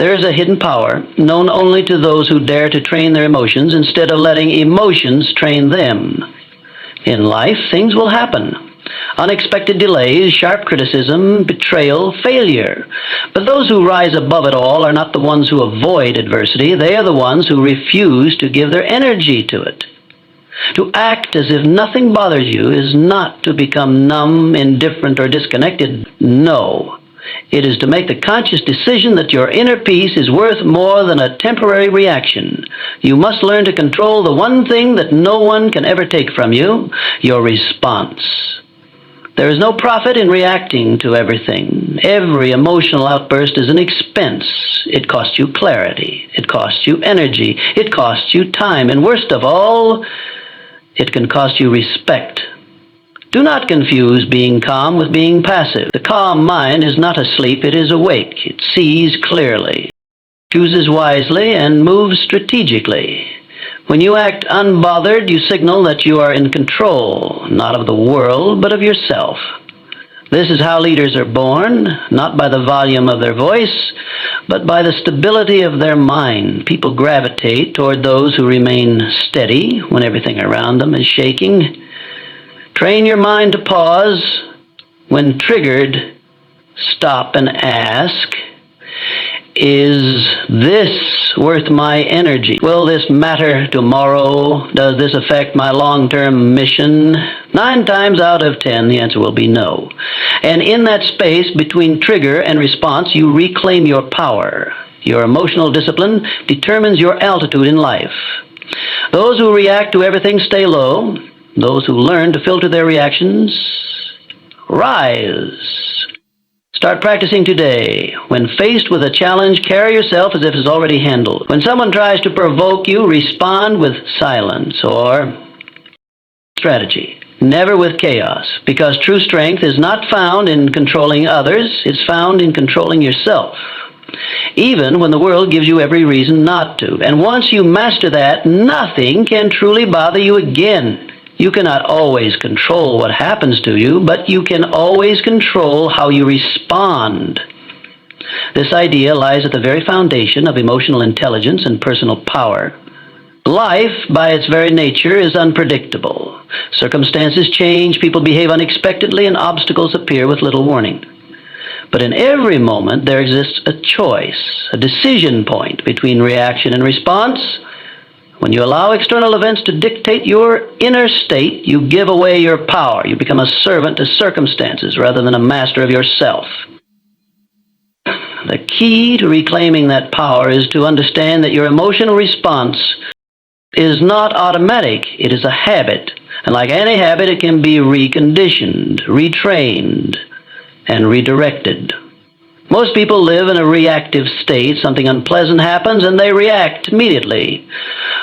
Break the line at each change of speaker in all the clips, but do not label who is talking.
There is a hidden power known only to those who dare to train their emotions instead of letting emotions train them. In life, things will happen. Unexpected delays, sharp criticism, betrayal, failure. But those who rise above it all are not the ones who avoid adversity. They are the ones who refuse to give their energy to it. To act as if nothing bothers you is not to become numb, indifferent, or disconnected. No. It is to make the conscious decision that your inner peace is worth more than a temporary reaction. You must learn to control the one thing that no one can ever take from you, your response. There is no profit in reacting to everything. Every emotional outburst is an expense. It costs you clarity. It costs you energy. It costs you time. And worst of all, it can cost you respect. Do not confuse being calm with being passive. The calm mind is not asleep, it is awake. It sees clearly, chooses wisely, and moves strategically. When you act unbothered, you signal that you are in control, not of the world, but of yourself. This is how leaders are born, not by the volume of their voice, but by the stability of their mind. People gravitate toward those who remain steady when everything around them is shaking. Train your mind to pause. When triggered, stop and ask, is this worth my energy? Will this matter tomorrow? Does this affect my long-term mission? 9 times out of 10, the answer will be no. And in that space between trigger and response, you reclaim your power. Your emotional discipline determines your altitude in life. Those who react to everything stay low. Those who learn to filter their reactions rise. Start practicing today. When faced with a challenge, carry yourself as if it's already handled. When someone tries to provoke you, respond with silence or strategy. Never with chaos, because true strength is not found in controlling others, it's found in controlling yourself. Even when the world gives you every reason not to. And once you master that, nothing can truly bother you again. You cannot always control what happens to you, but you can always control how you respond. This idea lies at the very foundation of emotional intelligence and personal power. Life, by its very nature, is unpredictable. Circumstances change, people behave unexpectedly, and obstacles appear with little warning. But in every moment, there exists a choice, a decision point between reaction and response. When you allow external events to dictate your inner state, you give away your power. You become a servant to circumstances rather than a master of yourself. The key to reclaiming that power is to understand that your emotional response is not automatic. It is a habit. And like any habit, it can be reconditioned, retrained, and redirected. Most people live in a reactive state. Something unpleasant happens and they react immediately,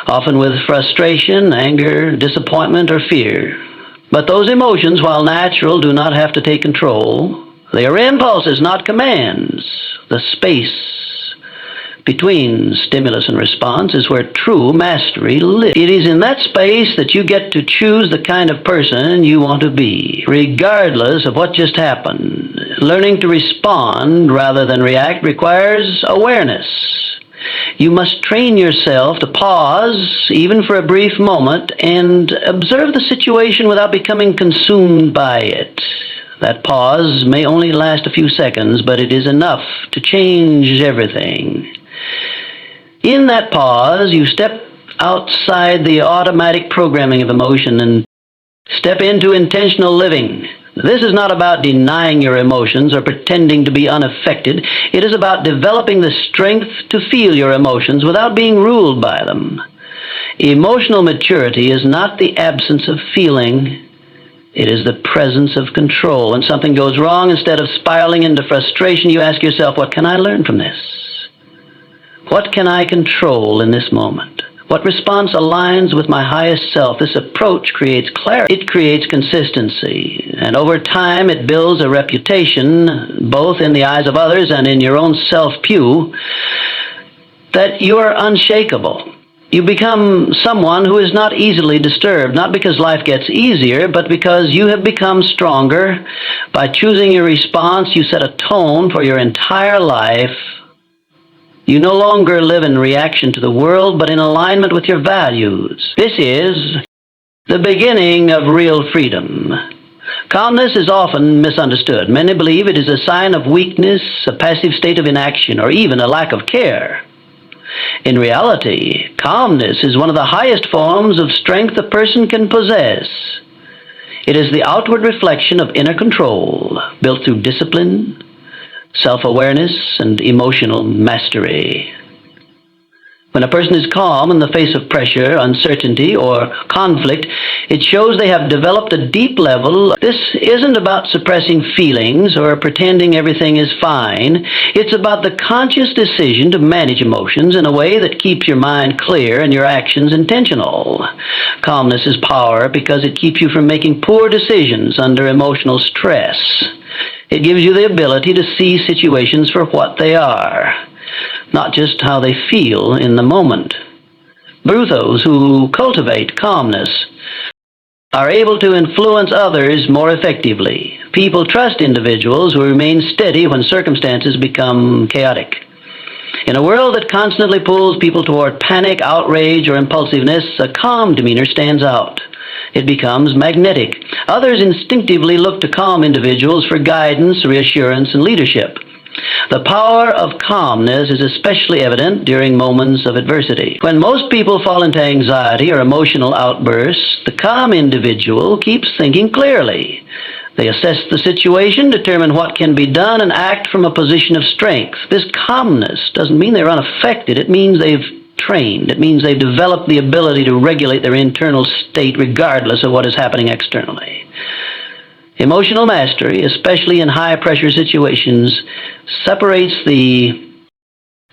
often with frustration, anger, disappointment, or fear. But those emotions, while natural, do not have to take control. They are impulses, not commands. The space between stimulus and response is where true mastery lives. It is in that space that you get to choose the kind of person you want to be, regardless of what just happened. Learning to respond rather than react requires awareness. You must train yourself to pause, even for a brief moment, and observe the situation without becoming consumed by it. That pause may only last a few seconds, but it is enough to change everything. In that pause, you step outside the automatic programming of emotion and step into intentional living. This is not about denying your emotions or pretending to be unaffected. It is about developing the strength to feel your emotions without being ruled by them. Emotional maturity is not the absence of feeling. It is the presence of control. When something goes wrong, instead of spiraling into frustration, you ask yourself, what can I learn from this? What can I control in this moment? What response aligns with my highest self? This approach creates clarity. It creates consistency. And over time, it builds a reputation, both in the eyes of others and in your own self-pew, that you are unshakable. You become someone who is not easily disturbed, not because life gets easier, but because you have become stronger. By choosing your response, you set a tone for your entire life. You no longer live in reaction to the world, but in alignment with your values. This is the beginning of real freedom. Calmness is often misunderstood. Many believe it is a sign of weakness, a passive state of inaction, or even a lack of care. In reality, calmness is one of the highest forms of strength a person can possess. It is the outward reflection of inner control, built through discipline, self-awareness, and emotional mastery. When a person is calm in the face of pressure, uncertainty, or conflict, it shows they have developed a deep level. This isn't about suppressing feelings or pretending everything is fine. It's about the conscious decision to manage emotions in a way that keeps your mind clear and your actions intentional. Calmness is power because it keeps you from making poor decisions under emotional stress. It gives you the ability to see situations for what they are, not just how they feel in the moment. Those who cultivate calmness are able to influence others more effectively. People trust individuals who remain steady when circumstances become chaotic. In a world that constantly pulls people toward panic, outrage, or impulsiveness, a calm demeanor stands out. It becomes magnetic. Others instinctively look to calm individuals for guidance, reassurance, and leadership. The power of calmness is especially evident during moments of adversity. When most people fall into anxiety or emotional outbursts, the calm individual keeps thinking clearly. They assess the situation, determine what can be done, and act from a position of strength. This calmness doesn't mean they're unaffected. It means they've trained. It means they've developed the ability to regulate their internal state regardless of what is happening externally. Emotional mastery, especially in high-pressure situations, separates the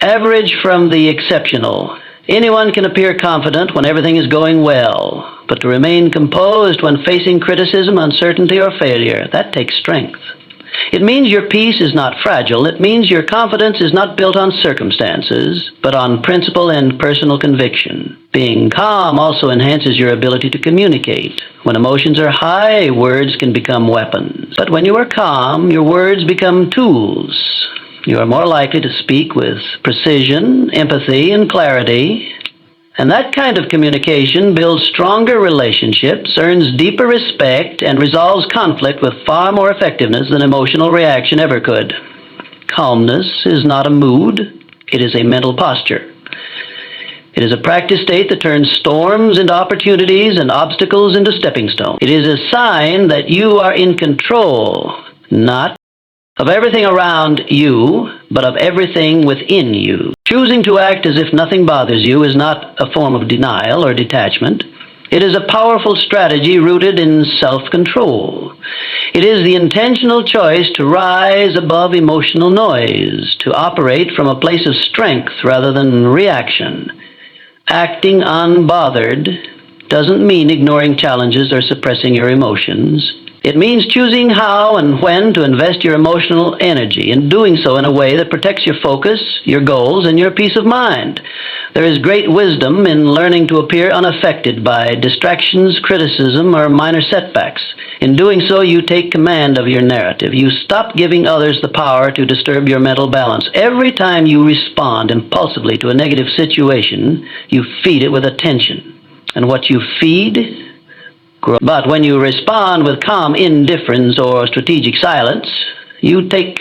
average from the exceptional. Anyone can appear confident when everything is going well, but to remain composed when facing criticism, uncertainty, or failure, that takes strength. It means your peace is not fragile. It means your confidence is not built on circumstances, but on principle and personal conviction. Being calm also enhances your ability to communicate. When emotions are high, words can become weapons. But when you are calm, your words become tools. You are more likely to speak with precision, empathy, and clarity. And that kind of communication builds stronger relationships, earns deeper respect, and resolves conflict with far more effectiveness than emotional reaction ever could. Calmness is not a mood, it is a mental posture. It is a practice state that turns storms into opportunities and obstacles into stepping stones. It is a sign that you are in control, not of everything around you, but of everything within you. Choosing to act as if nothing bothers you is not a form of denial or detachment. It is a powerful strategy rooted in self-control. It is the intentional choice to rise above emotional noise, to operate from a place of strength rather than reaction. Acting unbothered doesn't mean ignoring challenges or suppressing your emotions. It means choosing how and when to invest your emotional energy, and doing so in a way that protects your focus, your goals, and your peace of mind. There is great wisdom in learning to appear unaffected by distractions, criticism, or minor setbacks. In doing so, you take command of your narrative. You stop giving others the power to disturb your mental balance. Every time you respond impulsively to a negative situation, you feed it with attention. And what you feed, but when you respond with calm indifference or strategic silence, you take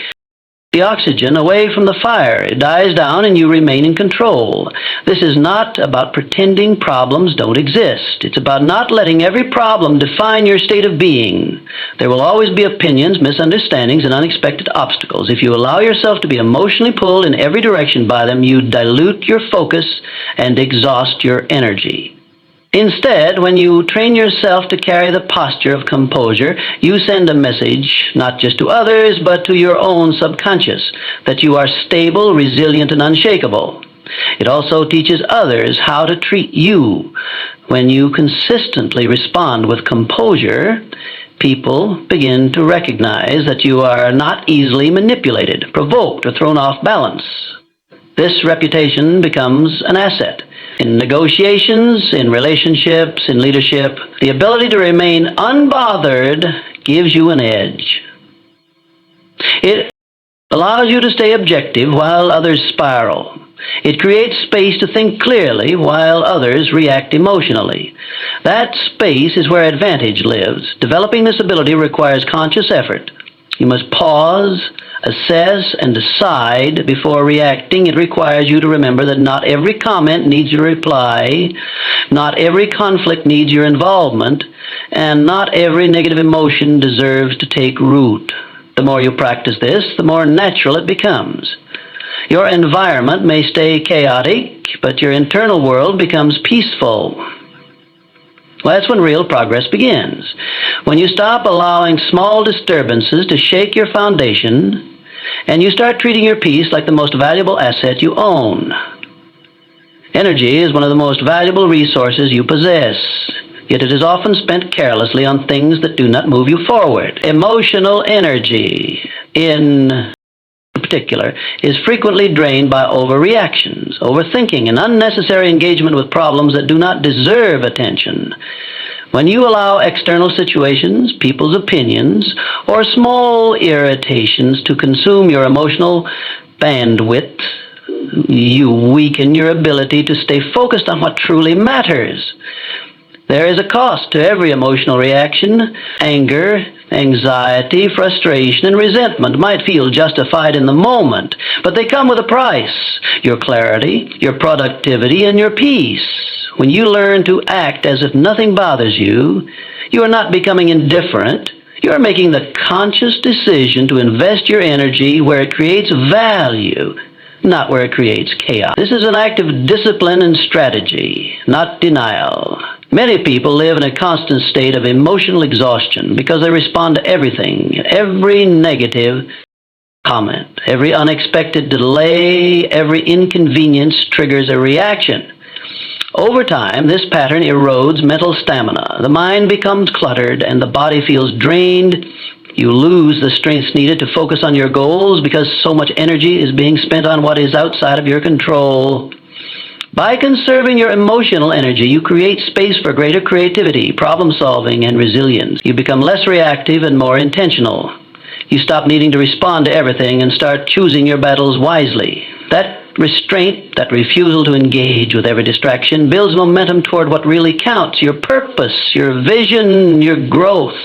the oxygen away from the fire. It dies down and you remain in control. This is not about pretending problems don't exist. It's about not letting every problem define your state of being. There will always be opinions, misunderstandings, and unexpected obstacles. If you allow yourself to be emotionally pulled in every direction by them, you dilute your focus and exhaust your energy. Instead, when you train yourself to carry the posture of composure, you send a message not just to others, but to your own subconscious, that you are stable, resilient, and unshakable. It also teaches others how to treat you. When you consistently respond with composure, people begin to recognize that you are not easily manipulated, provoked, or thrown off balance. This reputation becomes an asset. In negotiations, in relationships, in leadership, the ability to remain unbothered gives you an edge. It allows you to stay objective while others spiral. It creates space to think clearly while others react emotionally. That space is where advantage lives. Developing this ability requires conscious effort. You must pause, assess, and decide before reacting. It requires you to remember that not every comment needs your reply, not every conflict needs your involvement, and not every negative emotion deserves to take root. The more you practice this, the more natural it becomes. Your environment may stay chaotic, but your internal world becomes peaceful. Well, that's when real progress begins. When you stop allowing small disturbances to shake your foundation, and you start treating your peace like the most valuable asset you own. Energy is one of the most valuable resources you possess, yet it is often spent carelessly on things that do not move you forward. Emotional energy, in particular, is frequently drained by overreactions, overthinking, and unnecessary engagement with problems that do not deserve attention. When you allow external situations, people's opinions, or small irritations to consume your emotional bandwidth, you weaken your ability to stay focused on what truly matters. There is a cost to every emotional reaction. Anger, anxiety, frustration, and resentment might feel justified in the moment, but they come with a price: your clarity, your productivity, and your peace. When you learn to act as if nothing bothers you, you are not becoming indifferent. You are making the conscious decision to invest your energy where it creates value, not where it creates chaos. This is an act of discipline and strategy, not denial. Many people live in a constant state of emotional exhaustion because they respond to everything, every negative comment, every unexpected delay, every inconvenience triggers a reaction. Over time, this pattern erodes mental stamina. The mind becomes cluttered and the body feels drained. You lose the strength needed to focus on your goals because so much energy is being spent on what is outside of your control. By conserving your emotional energy, you create space for greater creativity, problem solving, and resilience. You become less reactive and more intentional. You stop needing to respond to everything and start choosing your battles wisely. That restraint, that refusal to engage with every distraction, builds momentum toward what really counts: your purpose, your vision, your growth.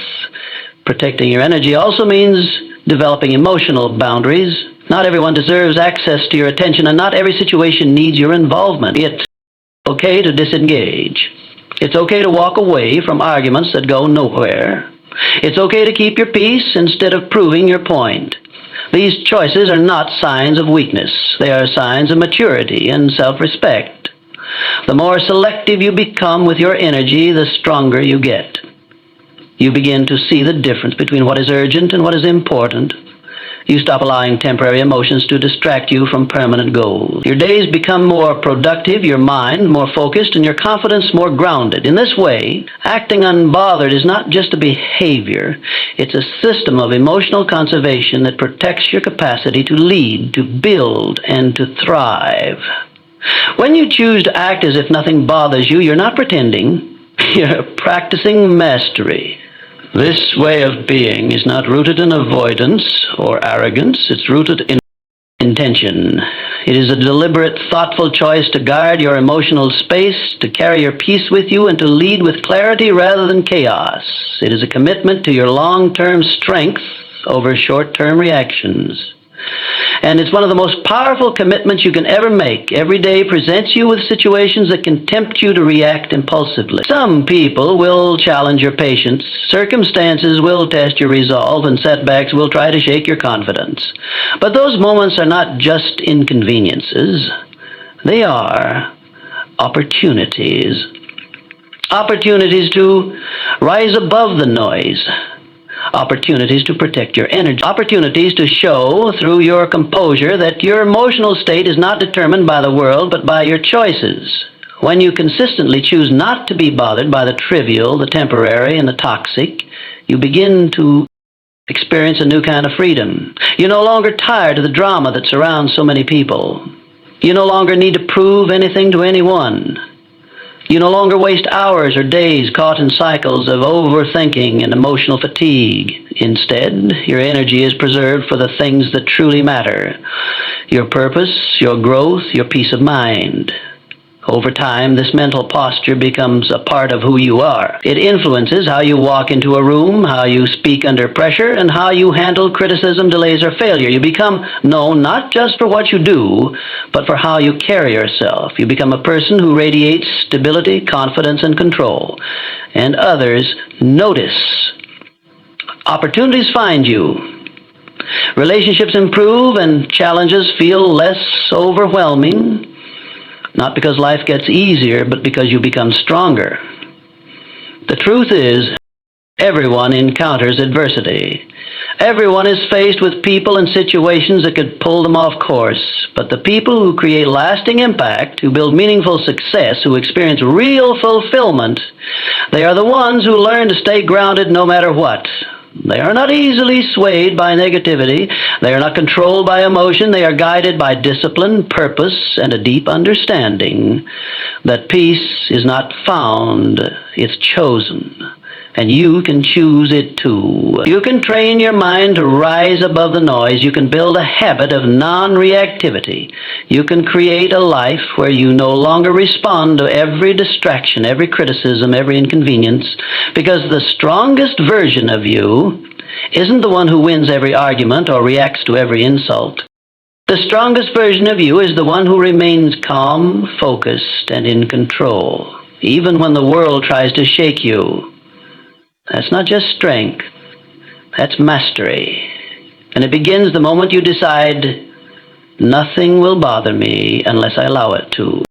Protecting your energy also means developing emotional boundaries. Not everyone deserves access to your attention, and not every situation needs your involvement. It's okay to disengage. It's okay to walk away from arguments that go nowhere. It's okay to keep your peace instead of proving your point. These choices are not signs of weakness. They are signs of maturity and self-respect. The more selective you become with your energy, the stronger you get. You begin to see the difference between what is urgent and what is important. You stop allowing temporary emotions to distract you from permanent goals. Your days become more productive, your mind more focused, and your confidence more grounded. In this way, acting unbothered is not just a behavior. It's a system of emotional conservation that protects your capacity to lead, to build, and to thrive. When you choose to act as if nothing bothers you, you're not pretending. You're practicing mastery. This way of being is not rooted in avoidance or arrogance. It's rooted in intention. It is a deliberate, thoughtful choice to guard your emotional space, to carry your peace with you, and to lead with clarity rather than chaos. It is a commitment to your long-term strength over short-term reactions. And it's one of the most powerful commitments you can ever make. Every day presents you with situations that can tempt you to react impulsively. Some people will challenge your patience, circumstances will test your resolve, and setbacks will try to shake your confidence. But those moments are not just inconveniences. They are opportunities. Opportunities to rise above the noise. Opportunities to protect your energy. Opportunities to show through your composure that your emotional state is not determined by the world but by your choices. When you consistently choose not to be bothered by the trivial, the temporary, and the toxic, you begin to experience a new kind of freedom. You're no longer tired of the drama that surrounds so many people. You no longer need to prove anything to anyone. You no longer waste hours or days caught in cycles of overthinking and emotional fatigue. Instead, your energy is preserved for the things that truly matter. your purpose, your growth, your peace of mind. Over time, this mental posture becomes a part of who you are. It influences how you walk into a room, how you speak under pressure, and how you handle criticism, delays, or failure. You become known not just for what you do, but for how you carry yourself. You become a person who radiates stability, confidence, and control. And others notice. Opportunities find you. Relationships improve and challenges feel less overwhelming. Not because life gets easier, but because you become stronger. The truth is, everyone encounters adversity. Everyone is faced with people and situations that could pull them off course. But the people who create lasting impact, who build meaningful success, who experience real fulfillment, they are the ones who learn to stay grounded no matter what. They are not easily swayed by negativity. They are not controlled by emotion. They are guided by discipline, purpose, and a deep understanding that peace is not found, it's chosen. And you can choose it too. You can train your mind to rise above the noise. You can build a habit of non-reactivity. You can create a life where you no longer respond to every distraction, every criticism, every inconvenience, because the strongest version of you isn't the one who wins every argument or reacts to every insult. The strongest version of you is the one who remains calm, focused, and in control, even when the world tries to shake you. That's not just strength, that's mastery. And it begins the moment you decide, nothing will bother me unless I allow it to.